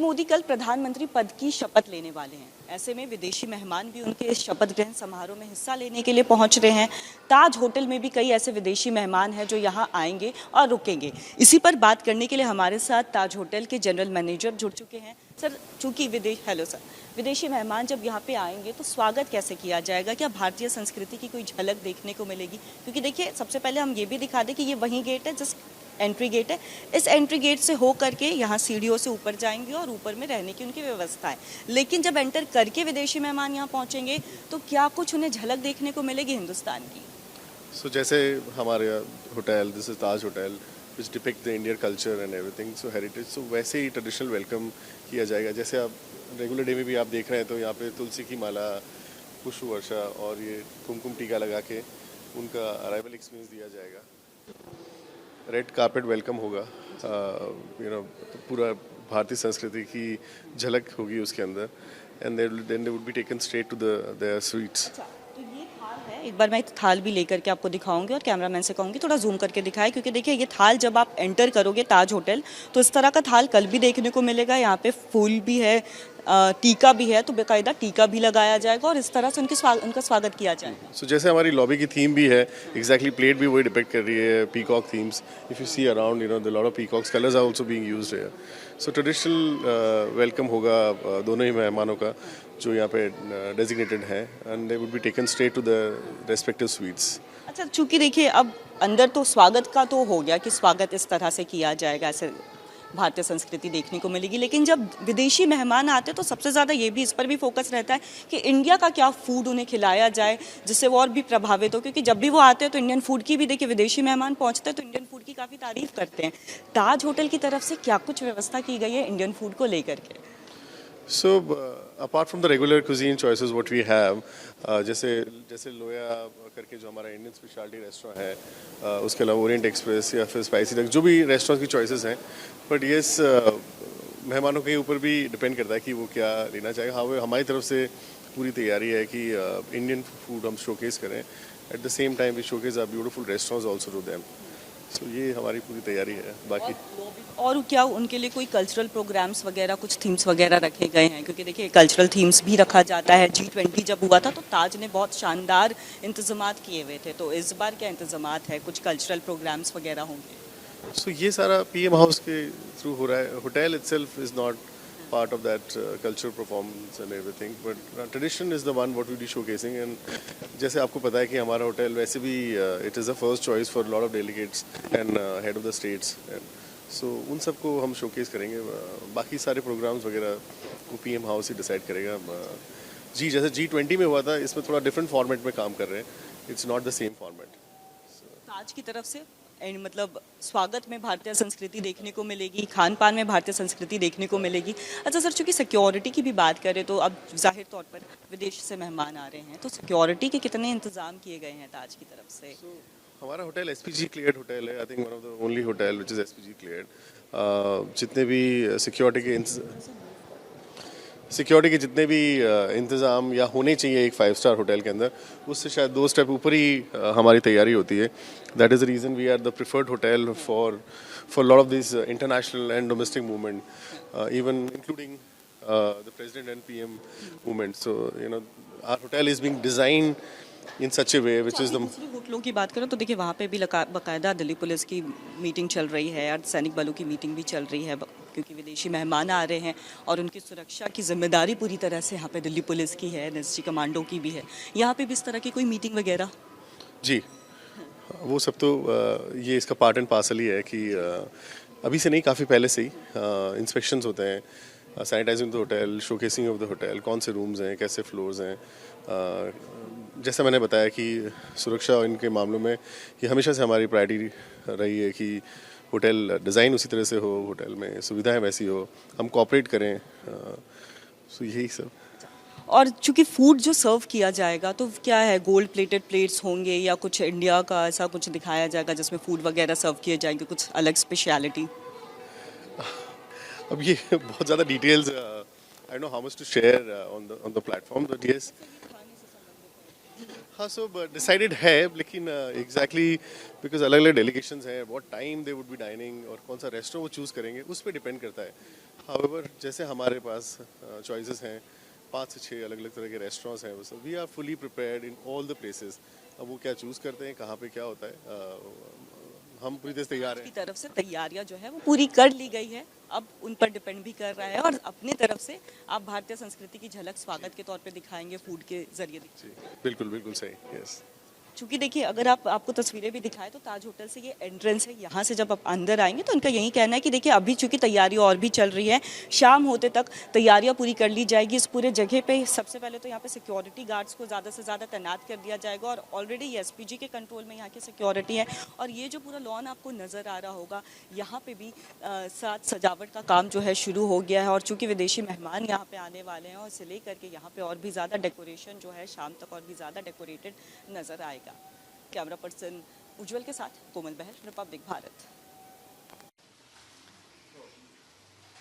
मोदी कल प्रधानमंत्री पद की शपथ लेने वाले हैं। ऐसे में विदेशी मेहमान भी उनके इस शपथ ग्रहण समारोह में हिस्सा लेने के लिए पहुंच रहे हैं। ताज होटल में भी कई ऐसे विदेशी मेहमान हैं जो यहां आएंगे और रुकेंगे। इसी पर बात करने के लिए हमारे साथ ताज होटल के जनरल मैनेजर जुड़ चुके हैं। सर, चूंकि विदेशी मेहमान जब यहाँ पे आएंगे तो स्वागत कैसे किया जाएगा? क्या भारतीय संस्कृति की कोई झलक देखने को मिलेगी? क्योंकि देखिए, सबसे पहले हम ये भी दिखा दें कि ये वही गेट है, जस्ट एंट्री गेट है। इस एंट्री गेट से हो करके यहाँ सीढ़ियों से ऊपर जाएंगे और ऊपर में रहने की उनकी व्यवस्था है। लेकिन जब एंटर करके विदेशी मेहमान यहाँ पहुँचेंगे तो क्या कुछ उन्हें झलक देखने को मिलेगी हिंदुस्तान की? So जैसे हमारे hotel, this is Taj hotel which depict the Indian culture and everything, so heritage, so वैसे ही ट्रेडिशनल वेलकम किया जाएगा। जैसे आप रेगुलर डे में भी आप देख रहे हैं तो यहाँ पे तुलसी की माला, पुष्प वर्षा और ये कुमकुम टीका लगा के उनका अराइवल एक्सपीरियंस दिया जाएगा। रेड कारपेट वेलकम होगा, पूरा भारतीय संस्कृति की झलक होगी उसके अंदर। And then they would be taken straight to their suites. तो ये थाल है, एक बार मैं थाल भी लेकर के आपको दिखाऊंगी और कैमरामैन से कहूंगी थोड़ा जूम करके दिखाएं, क्योंकि देखिए ये थाल जब आप एंटर करोगे ताज होटल तो इस तरह का थाल कल भी देखने को मिलेगा। यहाँ पे फूल भी है, टीका भी है, तो बेकायदा टीका भी लगाया जाएगा और इस तरह से उनका स्वागत किया जाएगा। So जैसे हमारी लॉबी की थीम भी है, एग्जैक्टली प्लेट भी वही डिपेक्ट कर रही है, peacock themes. If you see around, the lot of peacocks, colours are also being used here. So traditional welcome होगा दोनों ही मेहमानों का जो यहाँ पे डेजिग्नेटेड हैं, and they would be taken straight to the respective suites. अच्छा, चूंकि देखिए अब अंदर तो स्वागत का तो हो गया कि स्वागत इस तरह से किया जाएगा, ऐसे भारतीय संस्कृति देखने को मिलेगी। लेकिन जब विदेशी मेहमान आते हैं तो सबसे ज़्यादा ये भी, इस पर भी फोकस रहता है कि इंडिया का क्या फूड उन्हें खिलाया जाए जिससे वो और भी प्रभावित हो। क्योंकि जब भी वो आते हैं तो इंडियन फूड की भी, देखिए विदेशी मेहमान पहुंचते हैं तो इंडियन फूड की काफ़ी तारीफ करते हैं। ताज होटल की तरफ से क्या कुछ व्यवस्था की गई है इंडियन फूड को लेकर के? So apart from the regular cuisine choices what we have, जैसे लोया करके जो हमारा इंडियन स्पेशलिटी रेस्टोरेंट है, उसके अलावा ओरिएंट एक्सप्रेस या फिर स्पाइसी तक जो भी रेस्टोरेंट की चॉइसेस हैं, बट येस मेहमानों के ऊपर भी डिपेंड करता है कि वो क्या लेना चाहेगा। हाँ, हमारी तरफ से पूरी तैयारी है कि इंडियन फूड हम शोकेस करें, at the same time we showcase our beautiful restaurants also to them. So ये हमारी पूरी तैयारी है। बाकी और क्या उनके लिए कोई कल्चरल प्रोग्राम्स वगैरह, कुछ थीम्स वगैरह रखे गए हैं? क्योंकि देखिए कल्चरल थीम्स भी रखा जाता है। G20 जब हुआ था तो ताज ने बहुत शानदार इंतजामात किए हुए थे, तो इस बार क्या इंतजामात है? कुछ कल्चरल प्रोग्राम्स वगैरह होंगे? सो ये सारा पीएम हाउस के थ्रू हो रहा है। Hotel itself is not part of that cultural performance and everything, but tradition is the one what we be showcasing। and जैसे आपको पता है कि हमारा होटल वैसे भी it is the first choice for a lot of delegates and head of the states, so उन सबको हम showcase करेंगे। बाकी सारे programs वगैरह को पीएम हाउस ही डिसाइड करेगा। जी, जैसे G20 में हुआ था, इसमें थोड़ा डिफरेंट फॉर्मेट में काम कर रहे हैं, it's not the same format. Taj की तरफ से मतलब स्वागत में भारतीय संस्कृति देखने को मिलेगी, खान पान में भारतीय संस्कृति देखने को मिलेगी। अच्छा सर, चूंकि सिक्योरिटी की भी बात करें तो अब जाहिर तौर पर विदेश से मेहमान आ रहे हैं, तो सिक्योरिटी के कितने इंतजाम किए गए हैं ताज की तरफ से? हमारा होटल SPG क्लियर्ड होटल है। I think one of the only hotel which is SPG cleared. जितने भी सिक्योरिटी के जितने भी इंतज़ाम या होने चाहिए एक 5 स्टार होटल के अंदर, उससे शायद 2 स्टेप ऊपर ही हमारी तैयारी होती है। That is the reason we are the preferred hotel for lot of this international and domestic movement, even including the president and PM movement. So our hotel is being designed in such a way which is the. होटलों की बात करें तो देखिए वहाँ पे भी बाकायदा दिल्ली पुलिस की मीटिंग चल रही है, अर्धसैनिक बलों की मीटिंग भी चल रही है, क्योंकि विदेशी मेहमान आ रहे हैं और उनकी सुरक्षा की जिम्मेदारी पूरी तरह से यहाँ पे दिल्ली पुलिस की है, NSG कमांडो की भी है। यहाँ पे भी इस तरह की कोई मीटिंग वगैरह? जी, वो सब तो ये इसका पार्ट एंड पार्सल ही है कि अभी से नहीं, काफ़ी पहले से ही इंस्पेक्शंस होते हैं, sanitising the hotel, showcasing of the hotel, कौन से रूम्स हैं, कैसे फ्लोर्स हैं। जैसा मैंने बताया कि सुरक्षा इनके मामलों में ये हमेशा से हमारी प्रायोरिटी रही है कि होटल डिज़ाइन उसी तरह से हो, होटल में सुविधाएं वैसी हो, हम कोऑपरेट करें। सो यही सब। और चूंकि फूड जो सर्व किया जाएगा तो क्या है, गोल्ड प्लेटेड प्लेट्स होंगे या कुछ इंडिया का ऐसा कुछ दिखाया जाएगा जिसमें फूड वगैरह सर्व किए जाएंगे, कुछ अलग स्पेशलिटी? अब ये बहुत ज़्यादा details I know how much to share on the platform, but yes हाँ, सो डिसाइडेड है, लेकिन एग्जैक्टली बिकॉज अलग अलग डेलीगेशंस हैं, what time they would B dining और कौन सा रेस्टोरेंट वो चूज़ करेंगे उस पर डिपेंड करता है। हाउएवर जैसे हमारे पास चॉइसेस हैं 5 से 6 अलग अलग तरह के रेस्टोरेंट्स हैं, वो we are fully prepared in all the places. अब वो क्या चूज़ करते हैं, कहाँ पे क्या होता है, हम पूरी तरह से तैयार की हैं। तरफ से तैयारियां जो है वो पूरी कर ली गई है, अब उन पर डिपेंड भी कर रहा है और अपनी तरफ से आप भारतीय संस्कृति की झलक स्वागत के तौर पे दिखाएंगे, फूड के जरिए जी बिल्कुल बिल्कुल सही, यस। क्योंकि देखिए अगर आपको तस्वीरें भी दिखाएं तो ताज होटल से ये एंट्रेंस है, यहाँ से जब आप अंदर आएंगे तो उनका यही कहना है कि देखिए अभी चूंकि तैयारियां और भी चल रही है, शाम होते तक तैयारियां पूरी कर ली जाएगी इस पूरे जगह पे। सबसे पहले तो यहाँ पे सिक्योरिटी गार्ड्स को ज़्यादा से ज़्यादा तैनात कर दिया जाएगा और ऑलरेडी एसपीजी के कंट्रोल में यहाँ की सिक्योरिटी है। और ये जो पूरा लॉन आपको नज़र आ रहा होगा, यहाँ पे भी साथ सजावट का काम जो है शुरू हो गया है और चूंकि विदेशी मेहमान यहाँ पे आने वाले हैं और इसे लेकर के यहाँ पे और भी ज़्यादा डेकोरेशन जो है शाम तक और भी ज़्यादा डेकोरेटेड नज़र आएगा। कैमरा पर्सन उज्जवल के साथ कोमल बहल, रिपब्लिक भारत।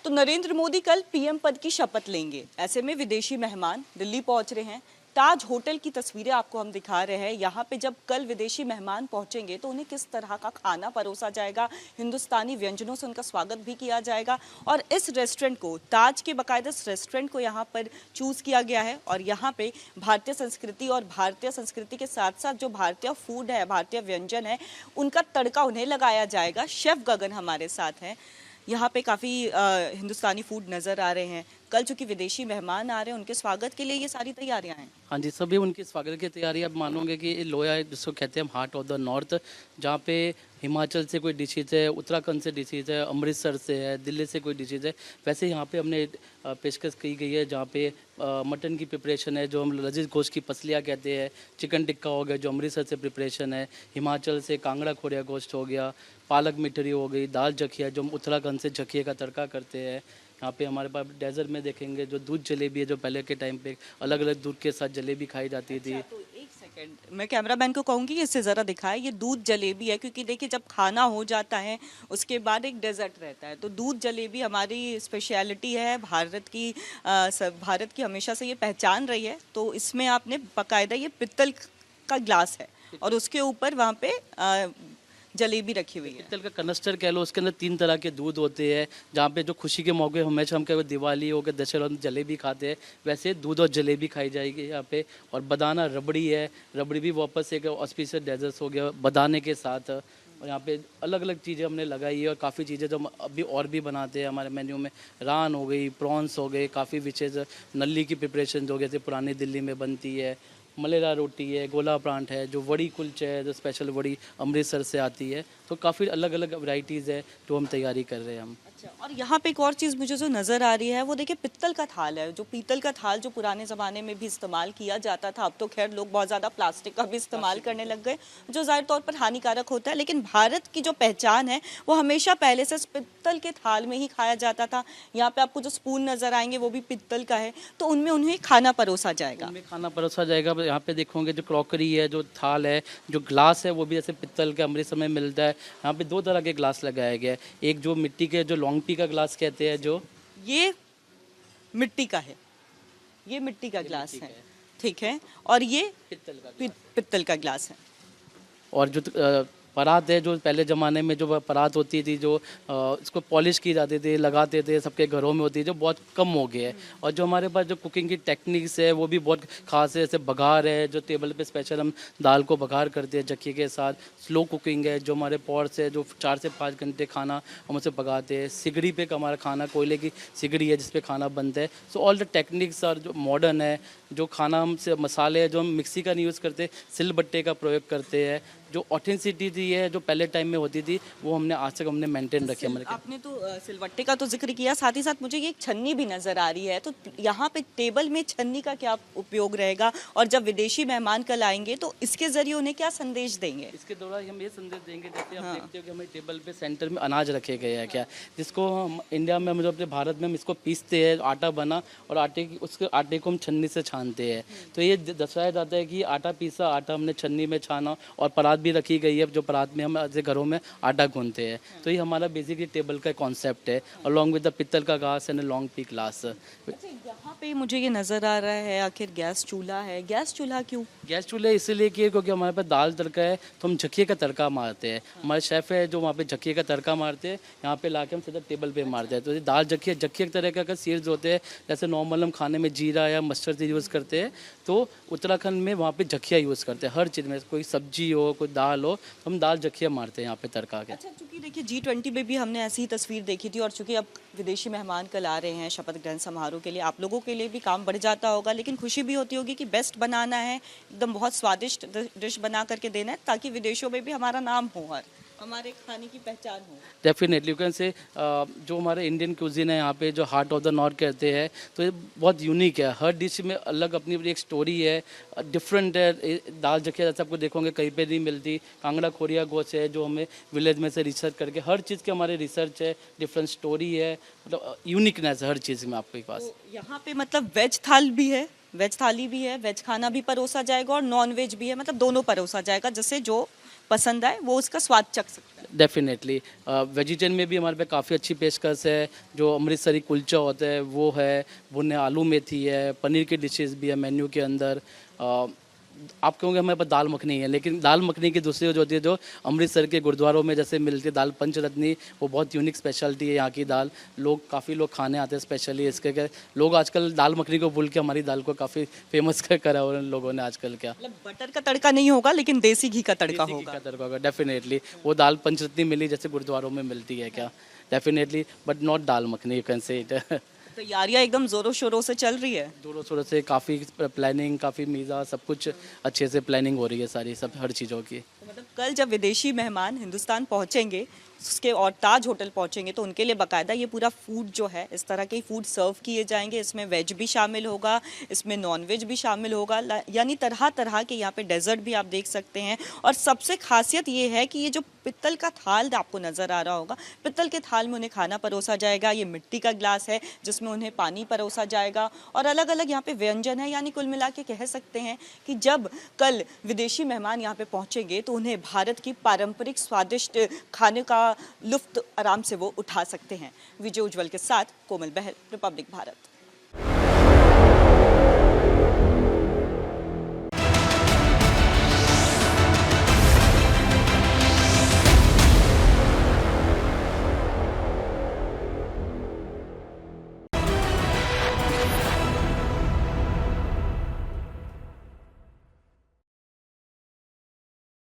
तो नरेंद्र मोदी कल पीएम पद की शपथ लेंगे, ऐसे में विदेशी मेहमान दिल्ली पहुंच रहे हैं। ताज होटल की तस्वीरें आपको हम दिखा रहे हैं। यहाँ पे जब कल विदेशी मेहमान पहुंचेंगे तो उन्हें किस तरह का खाना परोसा जाएगा, हिंदुस्तानी व्यंजनों से उनका स्वागत भी किया जाएगा। और इस रेस्टोरेंट को, ताज के बाकायदा इस रेस्टोरेंट को यहाँ पर चूज़ किया गया है और यहाँ पे भारतीय संस्कृति के साथ साथ जो भारतीय फूड है, भारतीय व्यंजन है, उनका तड़का उन्हें लगाया जाएगा। शेफ गगन हमारे साथ हैं। यहाँ पे काफ़ी हिंदुस्तानी फूड नज़र आ रहे हैं। कल चूँकि विदेशी मेहमान आ रहे हैं, उनके स्वागत के लिए ये सारी तैयारियां हैं। हाँ जी, सभी उनके स्वागत की तैयारी। आप मानोगे कि लोया है जिसको कहते हैं हम हार्ट ऑफ द नॉर्थ, जहाँ पे हिमाचल से कोई डिशेज है, उत्तराखंड से डिशेज है, अमृतसर से है, दिल्ली से कोई डिशेज है। वैसे यहाँ पे हमने पेशकश की गई है जहाँ पे मटन की प्रिपरेशन है जो हम लजीज गोश्त की पसलियाँ कहते हैं, चिकन टिक्का हो गया जो अमृतसर से प्रिपरेशन है, हिमाचल से कांगड़ा खोरिया गोश्त हो गया, पालक मिठरी हो गई, दाल जखिया जो हम उत्तराखंड से जखिए का तड़का करते हैं। यहाँ पे हमारे पास डेजर्ट में देखेंगे जो दूध जलेबी है, जो पहले के टाइम पे अलग अलग दूध के साथ जलेबी खाई जाती थी। तो एक सेकंड, मैं कैमरामैन को कहूँगी इससे ज़रा दिखाए, ये दूध जलेबी है क्योंकि देखिए जब खाना हो जाता है उसके बाद एक डेजर्ट रहता है, तो दूध जलेबी हमारी स्पेशलिटी है, भारत की हमेशा से ये पहचान रही है। तो इसमें आपने बाकायदा ये पित्तल का ग्लास है और उसके ऊपर वहाँ पे जलेबी रखी हुई है। पित्तल का कनस्टर कह लो, उसके अंदर 3 तरह के दूध होते हैं। जहाँ पे जो खुशी के मौके हमेशा हम कह दिवाली हो गया, दशहरा में जलेबी खाते हैं, वैसे दूध और जलेबी खाई जाएगी यहाँ पे। और बदाना रबड़ी है, रबड़ी भी वापस एक ऑस्पिशियल डेजर्ट हो गया बदाने के साथ। और यहाँ पे अलग अलग चीज़ें हमने लगाई है और काफ़ी चीज़ें जो हम अभी और भी बनाते हैं हमारे मेन्यू में। रान हो गई, प्रॉन्स हो गए, काफ़ी विचेज, नल्ली की प्रिपरेशन जो जैसे पुरानी दिल्ली में बनती है, मलेरा रोटी है, गोला परांठ है, जो वड़ी कुलचे है जो स्पेशल वड़ी अमृतसर से आती है। तो काफ़ी अलग अलग वैरायटीज़ है जो हम तैयारी कर रहे हैं हम। अच्छा, और यहाँ पे एक और चीज़ मुझे जो नज़र आ रही है वो देखिए पित्तल का थाल है, जो पीतल का थाल जो पुराने ज़माने में भी इस्तेमाल किया जाता था। अब तो खैर लोग बहुत ज़्यादा प्लास्टिक का भी इस्तेमाल करने लग गए, जो ज़ाहिर तौर पर हानिकारक होता है, लेकिन भारत की जो पहचान है वो हमेशा पहले से पित्तल के थाल में ही खाया जाता था। यहाँ पे आपको जो स्पून नज़र आएंगे वो भी पित्तल का है, तो उनमें उन्हें खाना परोसा जाएगा। उनमें खाना परोसा जाएगा। यहाँ पे देखोगे जो क्रॉकरी है, जो थाल है, जो ग्लास है, वो भी जैसे पित्तल के अमृतसर में मिलता है। यहाँ पे 2 तरह के ग्लास लगाया गया है, एक जो मिट्टी के जो लॉन्ग पी का ग्लास कहते हैं, जो ये मिट्टी का है, ये मिट्टी का ग्लास है, ठीक है, और ये पित्तल का ग्लास है। और जो परात है, जो पहले ज़माने में जो परात होती थी, जो इसको पॉलिश की जाती थी, लगाते थे, सबके घरों में होती है, जो बहुत कम हो गया है। और जो हमारे पास जो कुकिंग की टेक्निक्स है वो भी बहुत खास है। जैसे बघार है, जो टेबल पे स्पेशल हम दाल को बघार करते हैं जखिए के साथ। स्लो कुकिंग है, जो हमारे पॉट्स है, जो 4 से 5 घंटे खाना हम उसे पकाते हैं। सिगड़ी पे का हमारा खाना, कोयले की सिगड़ी है जिसपे खाना बनता है। सो ऑल द टेक्निक्स और जो मॉडर्न है, जो खाना हमसे मसाले है जो हम मिक्सी का नहीं यूज़ करते, सिलबट्टे का प्रयोग करते हैं। जो ऑथेंसिटी थी है जो पहले टाइम में होती थी वो हमने आज तक हमने मेंटेन रखी है। आपने तो सिलवट्टे का तो जिक्र किया, साथ ही साथ मुझे ये एक छन्नी भी नजर आ रही है, तो यहाँ पे टेबल में छन्नी का क्या उपयोग रहेगा और जब विदेशी मेहमान कल आएंगे तो इसके जरिए उन्हें क्या संदेश देंगे? इसके दौरान हम ये संदेश देंगे, जैसे आप देखते हो कि हमारे टेबल पे सेंटर में अनाज रखे गए हैं क्या, जिसको हम इंडिया में, मतलब अपने भारत में हम इसको पीसते हैं, आटा बना, और उसके आटे को हम छन्नी से छानते हैं। तो ये दर्शाया जाता है कि आटा पीसा, आटा हमने छन्नी में छाना। और परात भी रखी गई है जो परात में हम ऐसे घरों में आटा गूंथते हैं। तो ये हमारा बेसिकली टेबल का कॉन्सेप्ट है, अलॉन्ग विद द पित्तल का glass and long P glass. अच्छा, यहाँ यहाँ पे मुझे ये नज़र आ रहा है आखिर गैस चूल्हा है, गैस चूल्हा क्यों? गैस चूल्हे इसीलिए किए क्योंकि हमारे पास दाल तड़का है तो हम झकिए का तड़का मारते हैं। हमारे शेफ़ है जो वहाँ पे झकिए का तड़का मारते हैं, यहाँ पे लाके हम सीधा टेबल पे मारते हैं। तो ये दाल झकिए झकिए एक तरह का सीड्स होते हैं, जैसे नॉर्मल हम खाने में जीरा या मस्टर्ड यूज़ करते हैं, तो उत्तराखंड में वहाँ पे झकिया यूज़ करते हैं। हर चीज़ में कोई सब्जी हो कोई दाल हो तो हम दाल झकिया मारते हैं यहाँ पे तड़का के। अच्छा, चूंकि देखिए G20 में भी हमने ऐसी ही तस्वीर देखी थी और चूंकि अब विदेशी मेहमान कल आ रहे हैं शपथ ग्रहण समारोह के लिए, आप लोगों के लिए भी काम बढ़ जाता होगा, लेकिन खुशी भी होती होगी कि बेस्ट बनाना है, एकदम बहुत स्वादिष्ट डिश बना करके देना है ताकि विदेशों में भी हमारा नाम हो और हमारे खाने की पहचान हो। डेफिनेटली यू कैन से जो हमारे इंडियन क्यूजिन है यहाँ पे जो हार्ट ऑफ द नॉर्थ कहते हैं, तो ये बहुत यूनिक है। हर डिश में अलग अपनी अपनी एक स्टोरी है, डिफरेंट है। दाल झकिया जैसे आपको देखोगे कहीं पे नहीं मिलती, कांगड़ा खोरिया गोश है जो हमें विलेज में से रिसर्च करके, हर चीज़ के हमारे रिसर्च है, डिफरेंट स्टोरी है, मतलब यूनिकनेस है हर चीज़ में आपके पास। तो यहाँ पे मतलब वेज थाल भी है, वेज थाली भी है, वेज खाना भी परोसा जाएगा और नॉन वेज भी है, मतलब दोनों परोसा जाएगा, जिससे जो पसंद आए वो उसका स्वाद चख सकता है। डेफिनेटली वेजिटेरियन में भी हमारे पे काफ़ी अच्छी पेशकश है। जो अमृतसरी कुलचा होता है वो है, भुने आलू मेथी है, पनीर की डिशेस भी है मेन्यू के अंदर। आप कहोगे हमारे पास दाल मखनी है, लेकिन दाल मखनी की दूसरी जो होती है जो अमृतसर के गुरुद्वारों में जैसे मिलती है दाल पंचरत्नी, वो बहुत यूनिक स्पेशलिटी है यहाँ की दाल। काफ़ी लोग खाने आते हैं स्पेशली इसके के। लोग आजकल दाल मखनी को भूल के हमारी दाल को काफ़ी फेमस करा है उन लोगों ने आजकल। क्या मतलब बटर का तड़का नहीं होगा लेकिन देसी घी का तड़का देसी घी होगा। का तड़का होगा डेफिनेटली। वो दाल पंचरत्नी मिली जैसे गुरुद्वारों में मिलती है क्या, definitely, but not dal makhani, you can say it. तैयारियां एकदम जोरों शोरों से चल रही है। जोरों शोरों से काफ़ी प्लानिंग, काफ़ी मीज़ा, सब कुछ अच्छे से प्लानिंग हो रही है सारी, सब हर चीज़ों की। तो मतलब कल जब विदेशी मेहमान हिंदुस्तान पहुंचेंगे उसके और ताज होटल पहुंचेंगे तो उनके लिए बाकायदा ये पूरा फूड जो है इस तरह के फूड सर्व किए जाएंगे। इसमें वेज भी शामिल होगा, इसमें नॉन वेज भी शामिल होगा, यानी तरह तरह के यहाँ पे डेजर्ट भी आप देख सकते हैं। और सबसे खासियत ये है कि ये जो पित्तल का थाल आपको नज़र आ रहा होगा, पित्तल के थाल में उन्हें खाना परोसा जाएगा। ये मिट्टी का ग्लास है जिसमें उन्हें पानी परोसा जाएगा और अलग अलग यहाँ पे व्यंजन है। यानी कुल मिला के कह सकते हैं कि जब कल विदेशी मेहमान यहाँ पे पहुँचेंगे तो उन्हें भारत की पारंपरिक स्वादिष्ट खाने का लुफ्त आराम से वो उठा सकते हैं। विजय उज्जवल के साथ कोमल बहल, रिपब्लिक भारत।